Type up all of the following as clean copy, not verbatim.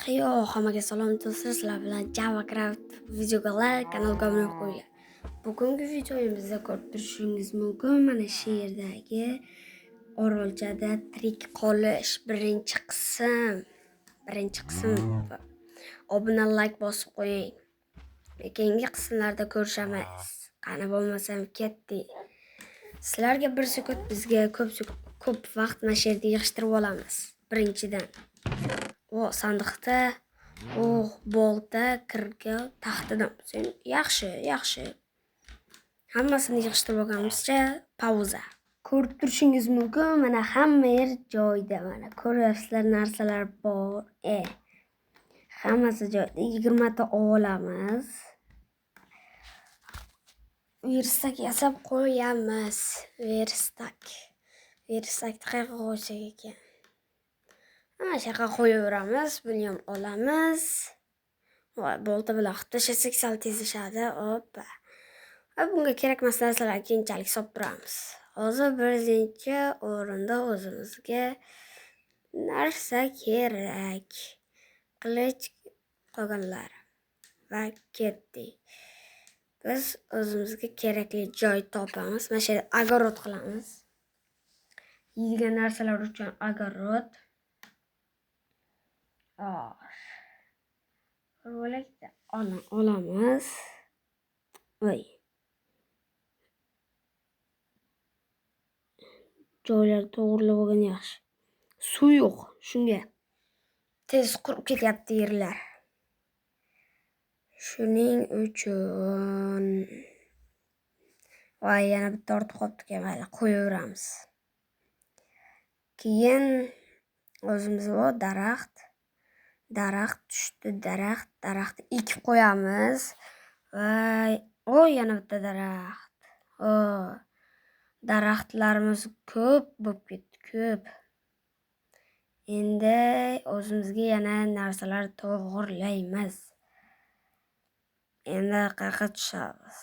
Hammaga salom do'stlar, sizlar bilan JavaCraft videolar kanaliga obuna qo'yinglar. Bugungi videomizda ko'rib turishingiz mumkin. Mana shu yerdagi orolchada tirik qolish birinchi qism. Obuna like bosib qo'ying. Keyingi qismlarda ko'rishamiz. Qani bo'lmasam ketdi. Sizlarga 1 sekund, bizga ko'p vaqt mana shu yerda yig'ishtirib olamiz. Birinchidan o sandiqda, o bolta, kirga, taxtadan. Yaxshi. Hammasini yig'ishtirib olganimizcha pauza. Ko'rib turishingiz mumkin, mana hamma yer joyida, mana ko'ryapsizlar, narsalar bor. Hammasi joyida. 20 ta olamiz. Verstak yasab qo'yamiz. Verstak qayerga qo'ysak ekan? Mana shaqa qo'yaveramiz, buni ham olamiz. Voy, bolta bilan qilib tashlasak sal tezlashadi. Hoppa. Bunga kerakmas narsalarni keyinchalik solib turamiz. Hozir birinchi o'rinda o'zimizga narsa kerak. Qilich qolganlar va ketdik. Biz o'zimizga kerakli joy topamiz. Mana shu yerda огород qilamiz. Yeydigan narsalar uchun огород. Ro'lakda olamiz. Voy. Joylar to'g'rilab olgan yaxshi. Suv yo'q, shunga tez qurib ketyapti yerlar. Shuning uchun voy, yana bitta ortib qolibdi, mayli, qo'yaveramiz. Keyin o'zimiz daraxt tushdi, daraxtni ekib qo'yamiz. Va yana bitta daraxt. Daraxtlarimiz ko'p bo'lib ketdi. Endi o'zimizga yana narsalar to'g'irlaymiz. Endi qayerga tushamiz?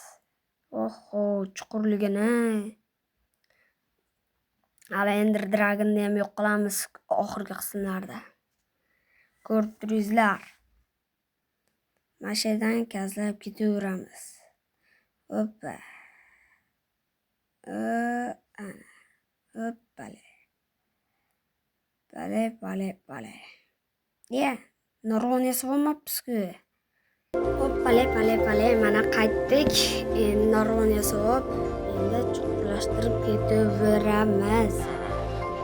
Chuqurligini. Hali Ender Dragon'ni ham yo'q qilamiz oxirgi qismlarda. Ko'rib turinglar. Mana shu yerdan kazlab ketaveramiz. Hoppa. Bale. Nurg'un yasab olmabmiz-ku. Bale. Mana qaytdik. Endi nurg'un yasab, endi chuqurlashtirib ketaveramiz.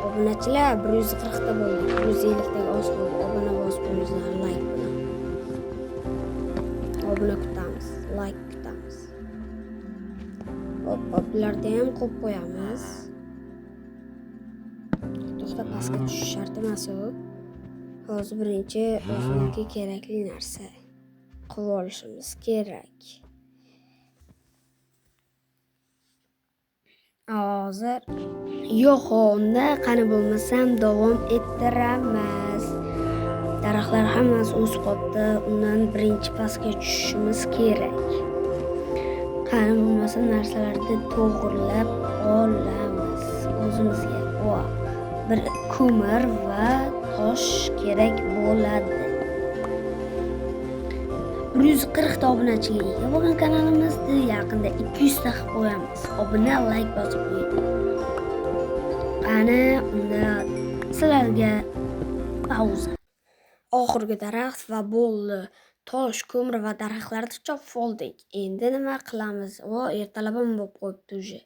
Obunachilar 140 ta bo'ldi. 150 taga oz qoldi. Obuna bosib qo'yinglar, like bilan. Obuna kutamiz, like kutamiz. Bularni ham qo'yib qo'yamiz. To'xtab pastga tushish shart emas u. Hozir birinchi o'zimizga kerakli narsa qilib olishimiz kerak. Hozir unda qani bo'lmasam davom ettiramiz. Daraxtlar hammasi o'sib qoldi. Undan birinchi pastga tushishimiz kerak. Qani bo'lmasam narsalarni to'g'irlab olamiz. O'zimizga bir ko'mir va tosh kerak bo'ladi. 140 ta obunachiga ega bo'lgan kanalimizni yaqinda 200 ta qilib qo'yamiz. Obuna, like bosib qo'ying. Qani unda sizlarga pauza. Oxirgi daraxt va bo'ldi. Tosh, ko'mir va daraxtlarni chopib oldik. Endi nima qilamiz? Ertalab ham bo'lib qo'yibdi уже.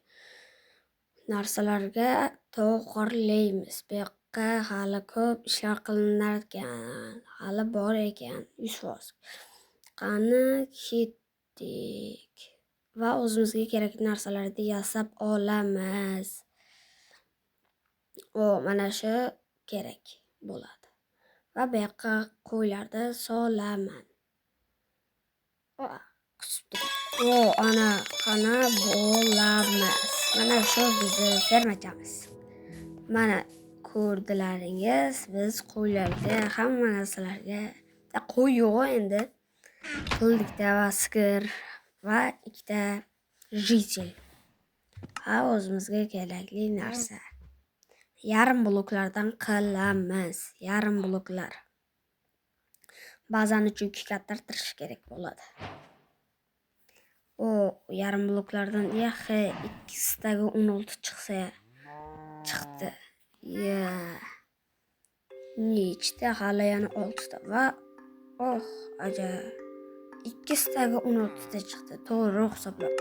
Narsalarga to'g'irlaymiz. Bu yoqqa hali ko'p ishlar qilinar ekan. Hali bor ekan 100%. Qani ketdik. Va o'zimizga kerakli narsalarni yasab olamiz. Mana shu kerak bo'ladi. Va bu yoqqa qo'ylarni solaman. Ana qana bo'lamiz. Mana shu bizning fermachamiz. Mana ko'rdilaringiz, biz qo'ylarga, hamma narsalarga qo'y yo'q endi. Qildikda va sigir va 2 ta jitel. O'zimizga kerakli narsa. Yarim bloklardan qilamiz. Yarim bloklar. Ba'zan chunki kattartirish kerak bo'ladi. O yarim bloklardan yaxhi 2-sidagi 16 chiqdi. Ya. Nechta hali yana 6 ta va ajab. 2-sidagi 16 ta chiqdi. To'g'ri hisoblab.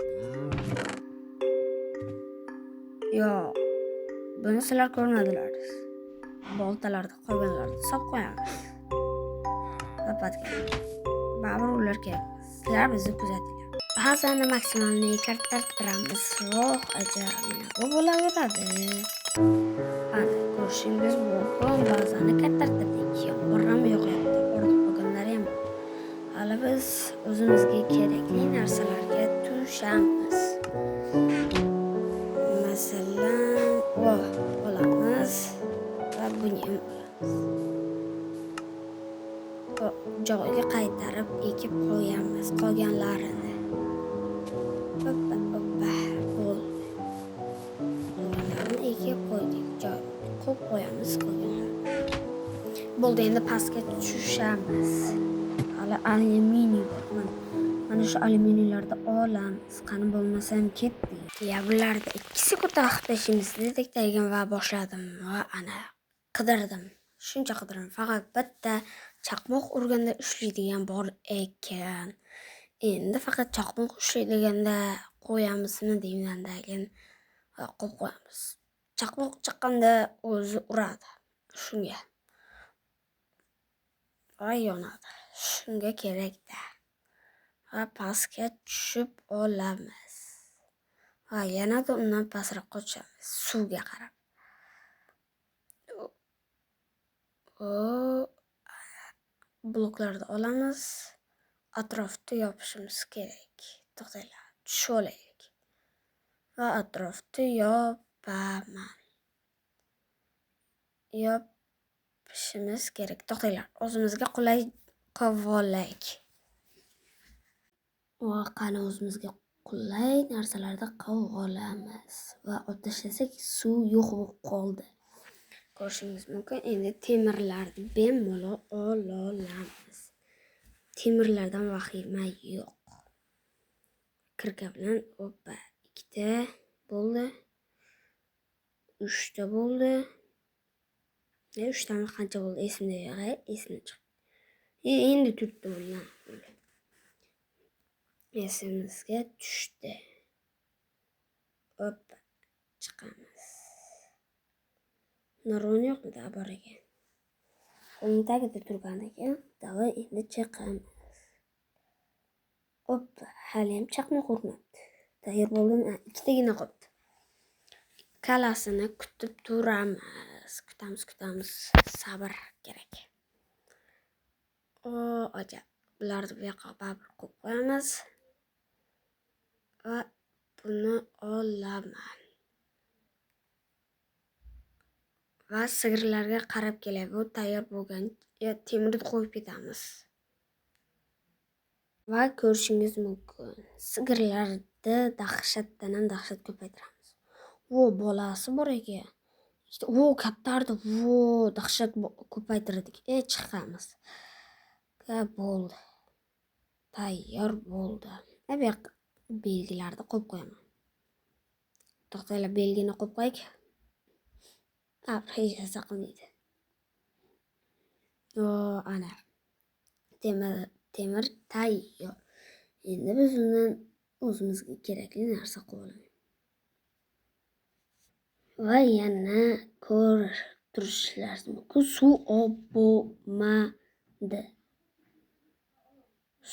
Yo, buni sizlar ko'rmadilar. Boltalarda qolganlarni hisob qo'yamiz. Baribir ular kerak. Sizlar bizni kuzatinglar. Ba'zan maksimalni kattartiramiz. Ajab, mana bu bo'laveradi. Ana, ko'rishingiz mumkin. Ba'zan kattartirdik. Yomg'ir ham yog'yapti. Ortiq qolganlari ham. Hali biz o'zimizga kerakli narsalarga tushamiz. Masalan, olamiz va buni ham joyiga qaytarib ekib qo'yamiz qolganlarini. Qolganlarini ekib qo'ydik. Joyiga qo'yib qo'yamiz qolganlarini. Bo'ldi, endi pastga tushamiz. Hali alyuminiy bor. Mana shu alyuminiylarni olamiz. Qani bo'lmasam ketdi. Ya bularda 2 sekund vaqt ishimiz degan va boshladim va ana qidirdim. Shuncha qidirdim. Faqat bitta chaqmoq urganda ushlaydigan bor ekan. Endi faqat chaqmoq ushlaydiganda qo'yamizmi deymandagin va qo'yib qo'yamiz. Chaqmoq chiqqanda o'zi uradi. Shunga. Va yonadi. Shunga kerak-da. Va pastga tushib olamiz. Va yanada undan pastroqqa tushamiz. Suvga qarab. Bloklarni olamiz. Atrofda yopishimiz kerak. To'xtanglar. Tushib olaylik. Va atrofda yopaman. Yopishimiz kerak. To'xtanglar. O'zimizga qulay qilib olaylik. Va qani o'zimizga qulay narsalarni qilib olamiz. Va tashlasak suv yo'q bo'lib qoldi. Ko'rishingiz mumkin. Endi temirlarni bemalol olamiz. Temirlardan vahima yo'q. Kirka bilan 2 ta bo'ldi. 3 ta bo'ldi. 3 tami qancha bo'ldi esimda yo'q, esimdan chiqdi. Endi 4 ta bo'ldi. Esimizga tushdi. Chiqamiz. Nurun yo'qmi-da bor ekan. Uning tagida turgan ekan. Davay endi chiqamiz. Hali ham chaqmoq urmabdi. Tayyor bo'ldim. 2 tagina qoldi. Kalasini kutib turamiz. Kutamiz. Sabr kerak. Ajab. Bularni bu yoqqa baribir qo'yib qo'yamiz. Va buni olaman. Va sigirlarga qarab kelay. Bu tayyor bo'lgan temirni qo'yib ketamiz. Va ko'rishingiz mumkin. Sigirlarni dahshatdan ko'paytiramiz. Bolasi bor ekan. Kattardi. Dahshat ko'paytirdik. Chiqamiz. Bo'ldi. Tayyor bo'ldi. Bu yoqqa belgilarni qo'yib qo'yaman. To'xtanglar, belgini qo'yib qo'ydik. Hech narsa qilmaydi. Ana. Temir tayyor. Endi biz undan o'zimizga kerakli narsa qilib olamiz. Va yana ko'rib turishlaringiz mumkin. Suv bo'lmadi.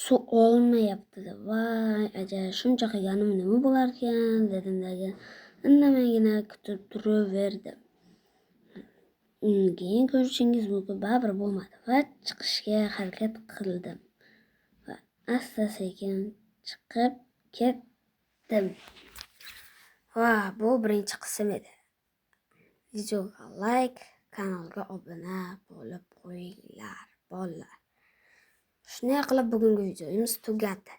Suv olmayapti. Voy, ajab, shuncha qilganim nima bo'lar ekan dedimdagi. Indamaygina kutib turaverdim. Keyin ko'rishingiz mumkin, baribir bo'lmadi va chiqishga harakat qildim. Va asta-sekin chiqib ketdim. Va bu birinchi qism edi. Videoga like, kanalga obuna bo'lib qo'yinglar, bolalar. Shunday qilib bugungi videomiz tugadi.